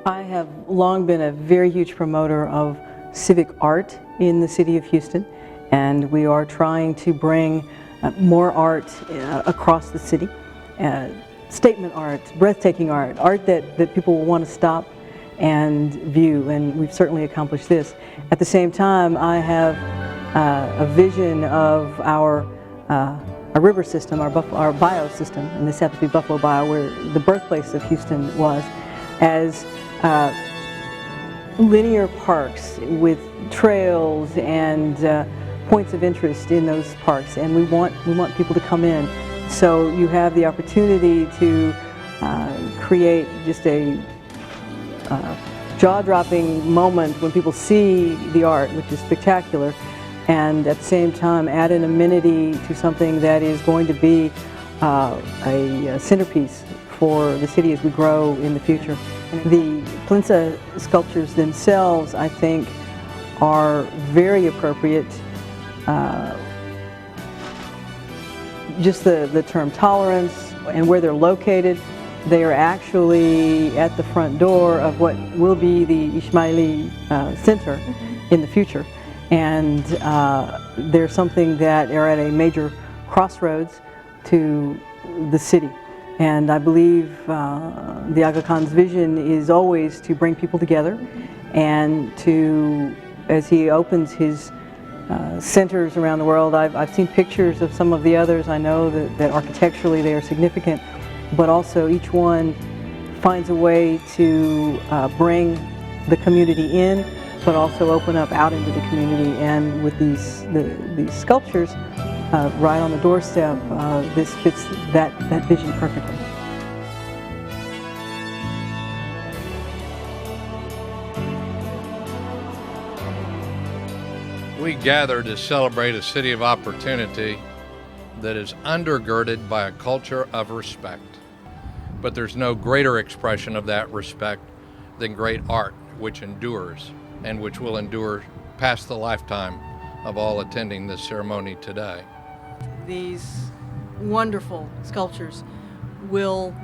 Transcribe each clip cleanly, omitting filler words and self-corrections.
I have long been a very huge promoter of civic art in the city of Houston, and we are trying to bring more art across the city. Statement art, breathtaking art, art that people will want to stop and view, and we've certainly accomplished this. At the same time, I have a vision of our river system, our bio system, and this happens to be Buffalo Bio, where the birthplace of Houston was, as linear parks with trails and points of interest in those parks, and we want people to come in. So you have the opportunity to create just a jaw-dropping moment when people see the art, which is spectacular, and at the same time add an amenity to something that is going to be a centerpiece for the city as we grow in the future. The Plensa sculptures themselves, I think, are very appropriate. Just the term tolerance and where they're located, they are actually at the front door of what will be the Ismaili Center in the future. And they're something that are at a major crossroads to the city. And I believe the Aga Khan's vision is always to bring people together and to, as he opens his centers around the world, I've seen pictures of some of the others. I know that architecturally they are significant, but also each one finds a way to bring the community in, but also open up out into the community. And with these sculptures right on the doorstep, this fits that vision perfectly. We gather to celebrate a city of opportunity that is undergirded by a culture of respect. But there's no greater expression of that respect than great art, which endures and which will endure past the lifetime of all attending this ceremony today. These wonderful sculptures will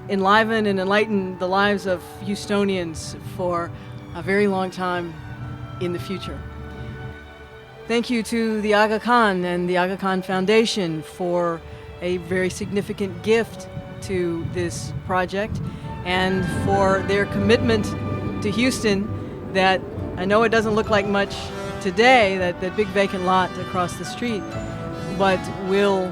enliven and enlighten the lives of Houstonians for a very long time in the future. Thank you to the Aga Khan and the Aga Khan Foundation for a very significant gift to this project and for their commitment to Houston that I know it doesn't look like much today, that big vacant lot across the street, but will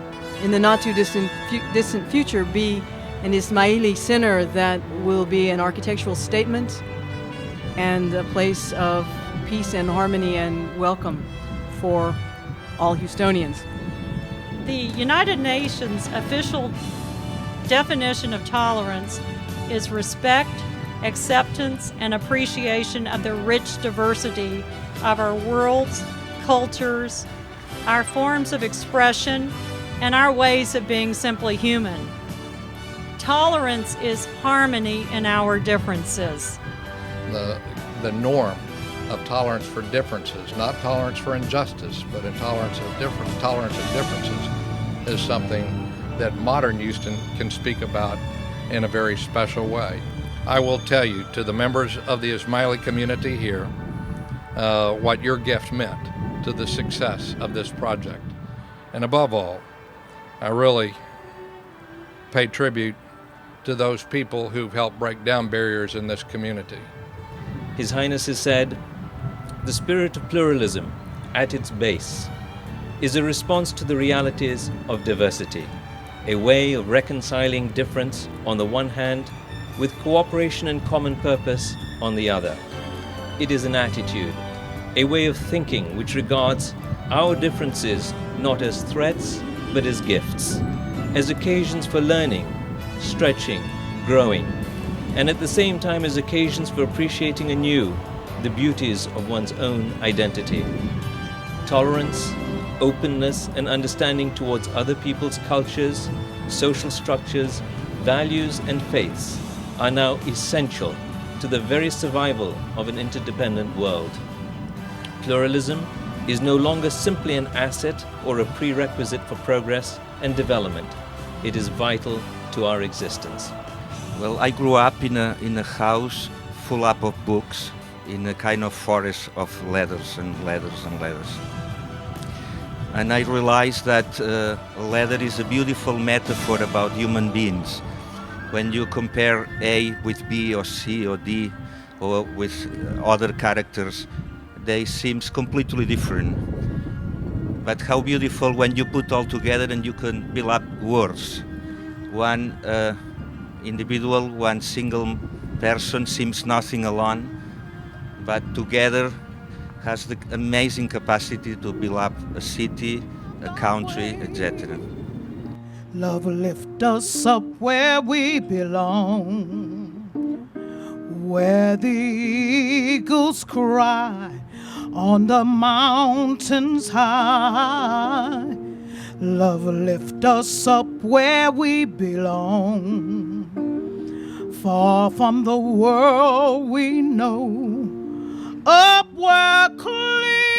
in the not too distant future be an Ismaili Center that will be an architectural statement and a place of peace and harmony and welcome for all Houstonians. The United Nations official definition of tolerance is respect, acceptance, and appreciation of the rich diversity of our worlds, cultures, our forms of expression, and our ways of being simply human. Tolerance is harmony in our differences. The norm of tolerance for differences, not tolerance for injustice, but tolerance of differences is something that modern Houston can speak about in a very special way. I will tell you, to the members of the Ismaili community here, what your gift meant to the success of this project. And above all, I really pay tribute to those people who've helped break down barriers in this community. His Highness has said, the spirit of pluralism, at its base, is a response to the realities of diversity, a way of reconciling difference on the one hand with cooperation and common purpose on the other. It is an attitude, a way of thinking which regards our differences not as threats but as gifts, as occasions for learning, stretching, growing, and at the same time as occasions for appreciating anew the beauties of one's own identity. Tolerance, openness, and understanding towards other people's cultures, social structures, values, and faiths are now essential to the very survival of an interdependent world. Pluralism is no longer simply an asset or a prerequisite for progress and development. It is vital to our existence. Well, I grew up in a house full up of books in a kind of forest of letters and letters and letters. And I realized that leather is a beautiful metaphor about human beings. When you compare A with B or C or D or with other characters, they seem completely different. But how beautiful when you put all together and you can build up words. One individual, one single person seems nothing alone, but together has the amazing capacity to build up a city, a country, etc. Love lift us up where we belong, where the eagles cry on the mountains high. Love lift us up where we belong, far from the world we know, up where clear